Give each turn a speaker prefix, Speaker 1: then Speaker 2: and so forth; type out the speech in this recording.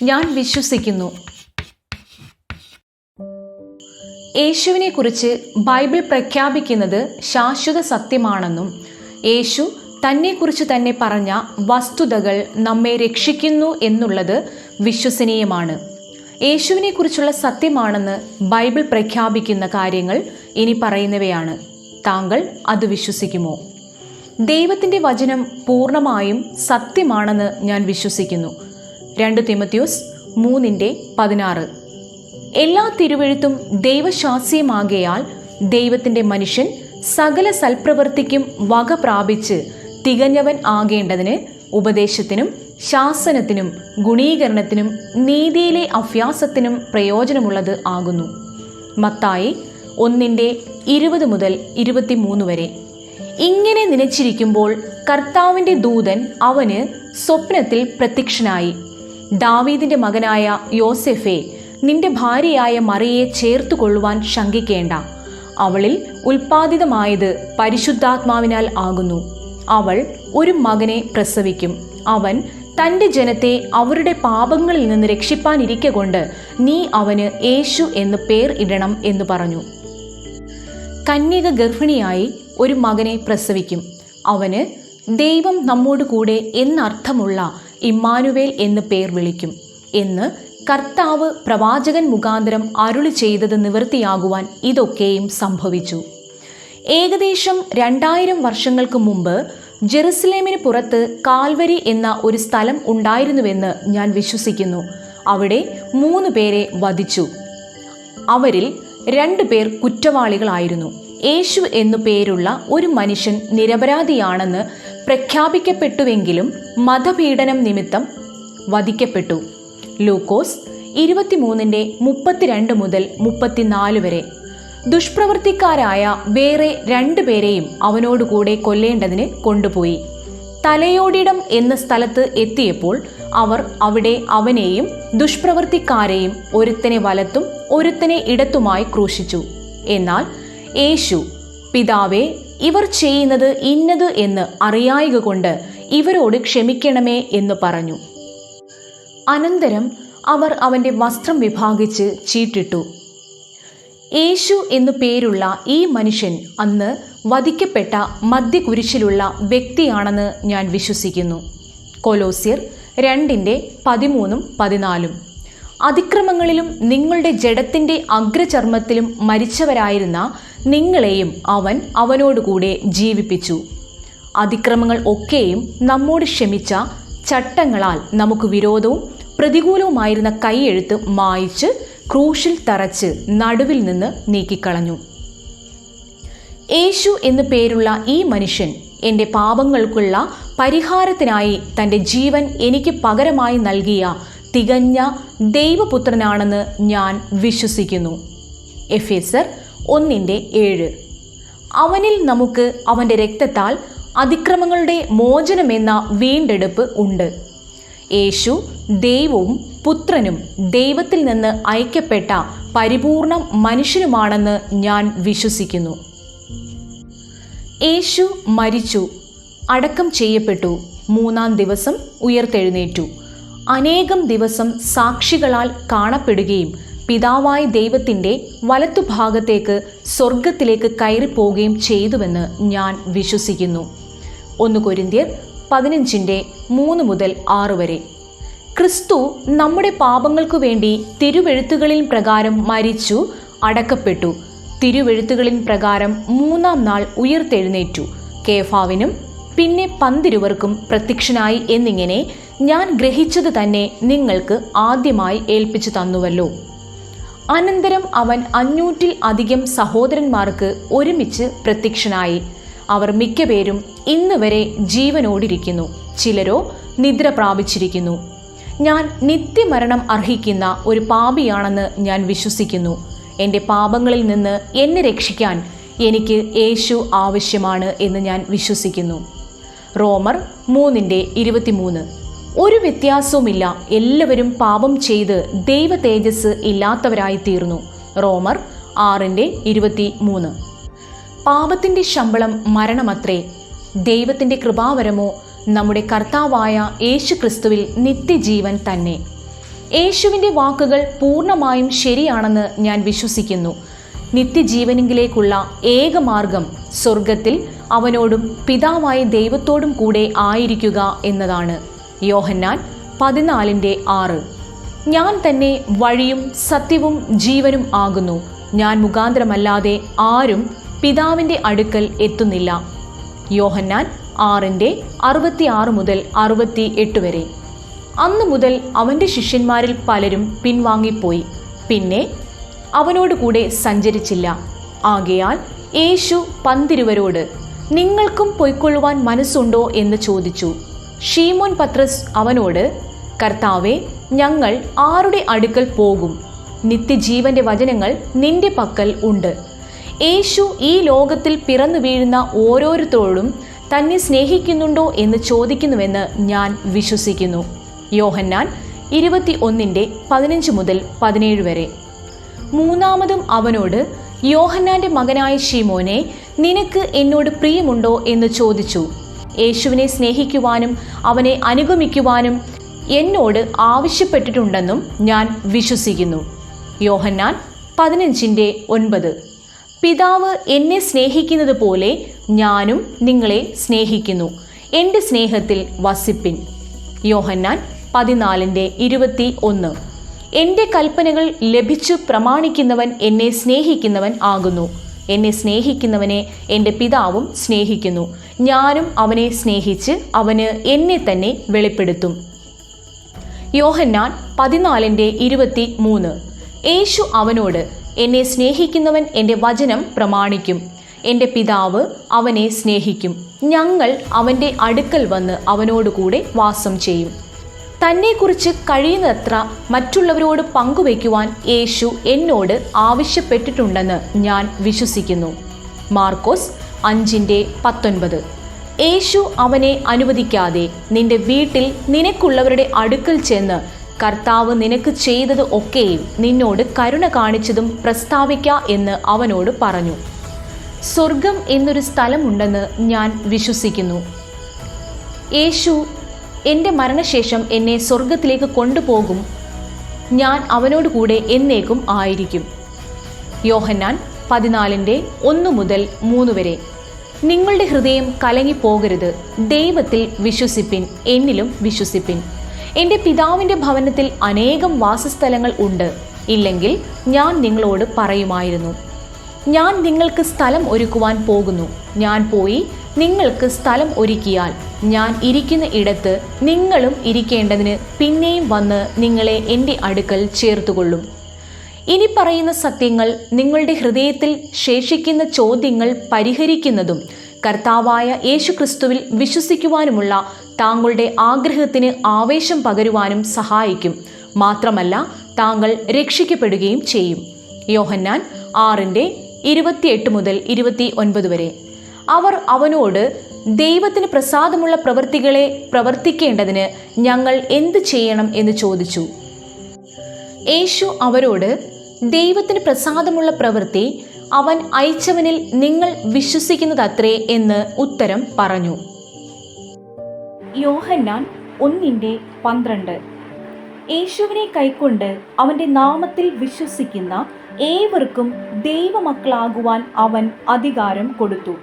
Speaker 1: ഞാൻ വിശ്വസിക്കുന്നു. യേശുവിനെ കുറിച്ച് ബൈബിൾ പ്രഖ്യാപിക്കുന്നത് ശാശ്വത സത്യമാണെന്നും യേശു തന്നെക്കുറിച്ച് തന്നെ പറഞ്ഞ വസ്തുതകൾ നമ്മെ രക്ഷിക്കുന്നു എന്നുള്ളത് വിശ്വസനീയമാണ്. യേശുവിനെ കുറിച്ചുള്ള സത്യമാണെന്ന് ബൈബിൾ പ്രഖ്യാപിക്കുന്ന കാര്യങ്ങൾ ഇനി പറയുന്നവയാണ്. താങ്കൾ അത് വിശ്വസിക്കുമോ? ദൈവത്തിൻ്റെ വചനം പൂർണ്ണമായും സത്യമാണെന്ന് ഞാൻ വിശ്വസിക്കുന്നു. 2 തിമോഥെയോസ് 3:16. എല്ലാ തിരുവെഴുത്തും ദൈവശാസ്യമാകയാൽ ദൈവത്തിൻ്റെ മനുഷ്യൻ സകല സൽപ്രവൃത്തിക്കും വക പ്രാപിച്ച് തികഞ്ഞവൻ ആകേണ്ടതിന് ഉപദേശത്തിനും ശാസനത്തിനും ഗുണീകരണത്തിനും നീതിയിലെ അഭ്യാസത്തിനും പ്രയോജനമുള്ളത് ആകുന്നു. മത്തായി 1:20-23 വരെ. ഇങ്ങനെ നനച്ചിരിക്കുമ്പോൾ കർത്താവിൻ്റെ ദൂതൻ അവന് സ്വപ്നത്തിൽ പ്രത്യക്ഷനായി, ദാവീദിന്റെ മകനായ യോസെഫേ, നിന്റെ ഭാര്യയായ മറിയെ ചേർത്തുകൊള്ളുവാൻ ശങ്കിക്കേണ്ട. അവളിൽ ഉൽപ്പാദിതമായത് പരിശുദ്ധാത്മാവിനാൽ ആകുന്നു. അവൾ ഒരു മകനെ പ്രസവിക്കും. അവൻ തൻ്റെ ജനത്തെ അവരുടെ പാപങ്ങളിൽ നിന്ന് രക്ഷിപ്പാനിരിക്കൊണ്ട് നീ അവന് യേശു എന്ന് പേർ ഇടണം എന്ന് പറഞ്ഞു. കന്യക ഗർഭിണിയായി ഒരു മകനെ പ്രസവിക്കും. അവന് ദൈവം നമ്മോട് കൂടെ എന്നർത്ഥമുള്ള ഇമ്മാനുവേൽ എന്ന് പേർ വിളിക്കും എന്ന് കർത്താവ് പ്രവാചകൻ മുഖാന്തരം അരുളി ചെയ്തത് നിവൃത്തിയാകുവാൻ ഇതൊക്കെയും സംഭവിച്ചു. ഏകദേശം 2000 വർഷങ്ങൾക്ക് മുമ്പ് ജെറുസലേമിന് പുറത്ത് കാൽവരി എന്ന ഒരു സ്ഥലം ഉണ്ടായിരുന്നുവെന്ന് ഞാൻ വിശ്വസിക്കുന്നു. അവിടെ 3 പേരെ വധിച്ചു. അവരിൽ 2 പേർ കുറ്റവാളികളായിരുന്നു. യേശു എന്നു പേരുള്ള ഒരു മനുഷ്യൻ നിരപരാധിയാണെന്ന് പ്രഖ്യാപിക്കപ്പെട്ടുവെങ്കിലും മതപീഡനം നിമിത്തം വധിക്കപ്പെട്ടു. ലൂക്കോസ് 23:32-34 വരെ. ദുഷ്പ്രവൃത്തിക്കാരായ വേറെ 2 പേരെയും അവനോടുകൂടെ കൊല്ലേണ്ടതിന് കൊണ്ടുപോയി. തലയോടിടം എന്ന സ്ഥലത്ത് എത്തിയപ്പോൾ അവർ അവിടെ അവനെയും ദുഷ്പ്രവൃത്തിക്കാരെയും ഒരുത്തനെ വലത്തും ഒരുത്തനെ ഇടത്തുമായി ക്രൂശിച്ചു. എന്നാൽ യേശു, പിതാവേ, ഇവർ ചെയ്യുന്നത് ഇന്നത് എന്ന് അറിയായിക കൊണ്ട് ഇവരോട് ക്ഷമിക്കണമേ എന്ന് പറഞ്ഞു. അനന്തരം അവർ അവൻ്റെ വസ്ത്രം വിഭാഗിച്ച് ചീട്ടിട്ടു. യേശു എന്നു പേരുള്ള ഈ മനുഷ്യൻ അന്ന് വധിക്കപ്പെട്ട മധ്യകുരിശിലുള്ള വ്യക്തിയാണെന്ന് ഞാൻ വിശ്വസിക്കുന്നു. കൊലോസ്യർ 2:13-14. അതിക്രമങ്ങളിലും നിങ്ങളുടെ ജഡത്തിൻ്റെ അഗ്രചർമ്മത്തിലും മരിച്ചവരായിരുന്ന നിങ്ങളെയും അവൻ അവനോടുകൂടെ ജീവിപ്പിച്ചു. അതിക്രമങ്ങൾ ഒക്കെയും നമ്മോട് ക്ഷമിച്ച ചട്ടങ്ങളാൽ നമുക്ക് വിരോധവും പ്രതികൂലവുമായിരുന്ന കൈയെഴുത്ത് മായിച്ച് ക്രൂശിൽ തറച്ച് നടുവിൽ നിന്ന് നീക്കിക്കളഞ്ഞു. യേശു എന്നു പേരുള്ള ഈ മനുഷ്യൻ എൻ്റെ പാപങ്ങൾക്കുള്ള പരിഹാരത്തിനായി തൻ്റെ ജീവൻ എനിക്ക് പകരമായി നൽകിയ തികഞ്ഞ ദൈവപുത്രനാണെന്ന് ഞാൻ വിശ്വസിക്കുന്നു. എഫേസർ 1:7. അവനിൽ നമുക്ക് അവൻ്റെ രക്തത്താൽ അതിക്രമങ്ങളുടെ മോചനമെന്ന വീണ്ടെടുപ്പ് ഉണ്ട്. യേശു ദൈവവും പുത്രനും ദൈവത്തിൽ നിന്ന് അയക്കപ്പെട്ട പരിപൂർണ മനുഷ്യനുമാണെന്ന് ഞാൻ വിശ്വസിക്കുന്നു. യേശു മരിച്ചു, അടക്കം ചെയ്യപ്പെട്ടു, 3-ാം ദിവസം ഉയർത്തെഴുന്നേറ്റു. അനേകം ദിവസം സാക്ഷികളാൽ കാണപ്പെടുകയും പിതാവായ ദൈവത്തിൻ്റെ വലത്തുഭാഗത്തേക്ക് സ്വർഗത്തിലേക്ക് കയറിപ്പോവുകയും ചെയ്തുവെന്ന് ഞാൻ വിശ്വസിക്കുന്നു. 1 കൊരിന്ത്യർ 15:3-6 വരെ. ക്രിസ്തു നമ്മുടെ പാപങ്ങൾക്കു വേണ്ടി തിരുവെഴുത്തുകളിൻ പ്രകാരം മരിച്ചു, അടക്കപ്പെട്ടു, തിരുവെഴുത്തുകളിൻ പ്രകാരം 3-ാം നാൾ ഉയർത്തെഴുന്നേറ്റു, കേഫാവിനും പിന്നെ 12 പ്രത്യക്ഷനായി എന്നിങ്ങനെ ഞാൻ ഗ്രഹിച്ചത് തന്നെ നിങ്ങൾക്ക് ആദ്യമായി ഏൽപ്പിച്ചു തന്നുവല്ലോ. അനന്തരം അവൻ 500-ൽ-അധികം സഹോദരന്മാർക്ക് ഒരുമിച്ച് പ്രത്യക്ഷനായി. അവർ മിക്കപേരും ഇന്ന് വരെ ജീവനോടിരിക്കുന്നു, ചിലരോ നിദ്ര പ്രാപിച്ചിരിക്കുന്നു. ഞാൻ നിത്യമരണം അർഹിക്കുന്ന ഒരു പാപിയാണെന്ന് ഞാൻ വിശ്വസിക്കുന്നു. എൻ്റെ പാപങ്ങളിൽ നിന്ന് എന്നെ രക്ഷിക്കാൻ എനിക്ക് യേശു ആവശ്യമാണ് എന്ന് ഞാൻ വിശ്വസിക്കുന്നു. റോമർ 3:23. ഒരു വ്യത്യാസവുമില്ല, എല്ലാവരും പാപം ചെയ്ത് ദൈവ തേജസ് ഇല്ലാത്തവരായി തീർന്നു. റോമർ 6:23. പാപത്തിൻ്റെ ശമ്പളം മരണമത്രേ, ദൈവത്തിൻ്റെ കൃപാവരമോ നമ്മുടെ കർത്താവായ യേശു ക്രിസ്തുവിൽ നിത്യജീവൻ തന്നെ. യേശുവിൻ്റെ വാക്കുകൾ പൂർണ്ണമായും ശരിയാണെന്ന് ഞാൻ വിശ്വസിക്കുന്നു. നിത്യജീവനിലേക്കുള്ള ഏക മാർഗം സ്വർഗത്തിൽ അവനോടും പിതാവായ ദൈവത്തോടും കൂടെ ആയിരിക്കുക എന്നതാണ്. യോഹന്നാൻ 14:6. ഞാൻ തന്നെ വഴിയും സത്യവും ജീവനും ആകുന്നു. ഞാൻ മുഖാന്തരമല്ലാതെ ആരും പിതാവിൻ്റെ അടുക്കൽ എത്തുന്നില്ല. യോഹന്നാൻ 6:66 മുതൽ 68 വരെ. അന്നു മുതൽ അവൻ്റെ ശിഷ്യന്മാരിൽ പലരും പിൻവാങ്ങിപ്പോയി, പിന്നെ അവനോട് കൂടെ സഞ്ചരിച്ചില്ല. ആകയാൽ യേശു 12 നിങ്ങൾക്കും പൊയ്ക്കൊള്ളുവാൻ മനസ്സുണ്ടോ എന്ന് ചോദിച്ചു. ശീമോൻ പത്രസ് അവനോട്, കർത്താവേ, ഞങ്ങൾ ആരുടെ അടുക്കൽ പോകും? നിത്യജീവന്റെ വചനങ്ങൾ നിന്റെ പക്കൽ ഉണ്ട്. യേശു ഈ ലോകത്തിൽ പിറന്നു വീഴുന്ന ഓരോരുത്തരോടും തന്നെ സ്നേഹിക്കുന്നുണ്ടോ എന്ന് ചോദിക്കുന്നുവെന്ന് ഞാൻ വിശ്വസിക്കുന്നു. യോഹന്നാൻ 21:15 മുതൽ 17 വരെ. മൂന്നാമതും അവനോട്, യോഹന്നാന്റെ മകനായ ശീമോനെ, നിനക്ക് എന്നോട് പ്രിയമുണ്ടോ എന്ന് ചോദിച്ചു. യേശുവിനെ സ്നേഹിക്കുവാനും അവനെ അനുഗമിക്കുവാനും എന്നോട് ആവശ്യപ്പെട്ടിട്ടുണ്ടെന്നും ഞാൻ വിശ്വസിക്കുന്നു. യോഹന്നാൻ 15:9. പിതാവ് എന്നെ സ്നേഹിക്കുന്നത് പോലെ ഞാനും നിങ്ങളെ സ്നേഹിക്കുന്നു. എൻ്റെ സ്നേഹത്തിൽ വസിപ്പിൻ. യോഹന്നാൻ 14:21. എൻ്റെ കൽപ്പനകൾ ലഭിച്ചു പ്രമാണിക്കുന്നവൻ എന്നെ സ്നേഹിക്കുന്നവൻ ആകുന്നു. എന്നെ സ്നേഹിക്കുന്നവനെ എൻ്റെ പിതാവും സ്നേഹിക്കുന്നു. ഞാനും അവനെ സ്നേഹിച്ച് അവന് എന്നെ തന്നെ വെളിപ്പെടുത്തും. യോഹന്നാൻ 14:23. യേശു അവനോട്, എന്നെ സ്നേഹിക്കുന്നവൻ എൻ്റെ വചനം പ്രമാണിക്കും. എൻ്റെ പിതാവ് അവനെ സ്നേഹിക്കും. ഞങ്ങൾ അവൻ്റെ അടുക്കൽ വന്ന് അവനോടുകൂടെ വാസം ചെയ്യും. തന്നെക്കുറിച്ച് കഴിയുന്നത്ര മറ്റുള്ളവരോട് പങ്കുവയ്ക്കുവാൻ യേശു എന്നോട് ആവശ്യപ്പെട്ടിട്ടുണ്ടെന്ന് ഞാൻ വിശ്വസിക്കുന്നു. മാർക്കോസ് 5:19. യേശു അവനെ അനുവദിക്കാതെ നിന്റെ വീട്ടിൽ നിനക്കുള്ളവരുടെ അടുക്കൽ ചെന്ന് കർത്താവ് നിനക്ക് ചെയ്തത് ഒക്കെയും നിന്നോട് കരുണ കാണിച്ചതും പ്രസ്താവിക്ക എന്ന് അവനോട് പറഞ്ഞു. സ്വർഗം എന്നൊരു സ്ഥലമുണ്ടെന്ന് ഞാൻ വിശ്വസിക്കുന്നു. യേശു എൻ്റെ മരണശേഷം എന്നെ സ്വർഗത്തിലേക്ക് കൊണ്ടുപോകും. ഞാൻ അവനോട് കൂടെ എന്നേക്കും ആയിരിക്കും. യോഹന്നാൻ 14:1 മുതൽ 3 വരെ. നിങ്ങളുടെ ഹൃദയം കലങ്ങിപ്പോകരുത്. ദൈവത്തിൽ വിശ്വസിപ്പിൻ, എന്നിലും വിശ്വസിപ്പിൻ. എൻ്റെ പിതാവിൻ്റെ ഭവനത്തിൽ അനേകം വാസസ്ഥലങ്ങൾ ഉണ്ട്. ഇല്ലെങ്കിൽ ഞാൻ നിങ്ങളോട് പറയുമായിരുന്നു. ഞാൻ നിങ്ങൾക്ക് സ്ഥലം ഒരുക്കുവാൻ പോകുന്നു. ഞാൻ പോയി നിങ്ങൾക്ക് സ്ഥലം ഒരുക്കിയാൽ ഞാൻ ഇരിക്കുന്ന ഇടത്ത് നിങ്ങളും ഇരിക്കേണ്ടതിന് പിന്നെയും വന്ന് നിങ്ങളെ എൻ്റെ അടുക്കൽ ചേർത്തുകൊള്ളും. ഇനി പറയുന്ന സത്യങ്ങൾ നിങ്ങളുടെ ഹൃദയത്തിൽ ശേഷിക്കുന്ന ചോദ്യങ്ങൾ പരിഹരിക്കുന്നതും കർത്താവായ യേശുക്രിസ്തുവിൽ വിശ്വസിക്കുവാനുമുള്ള താങ്കളുടെ ആഗ്രഹത്തിന് ആവേശം പകരുവാനും സഹായിക്കും. മാത്രമല്ല, താങ്കൾ രക്ഷിക്കപ്പെടുകയും ചെയ്യും. യോഹന്നാൻ 6:28 മുതൽ 29 വരെ. അവർ അവനോട്, ദൈവത്തിന് പ്രസാദമുള്ള പ്രവൃത്തികളെ പ്രവർത്തിക്കേണ്ടതിന് ഞങ്ങൾ എന്ത് ചെയ്യണം എന്ന് ചോദിച്ചു. യേശു അവരോട്, ദൈവത്തിന് പ്രസാദമുള്ള പ്രവൃത്തി അവൻ അയച്ചവനിൽ നിങ്ങൾ വിശ്വസിക്കുന്നതത്രേ എന്ന് ഉത്തരം പറഞ്ഞു. യോഹന്നാൻ 1:12. യേശുവിനെ കൈക്കൊണ്ട് അവൻ്റെ നാമത്തിൽ വിശ്വസിക്കുന്ന ഏവർക്കും ദൈവമക്കളാകുവാൻ അവൻ അധികാരം കൊടുത്തു.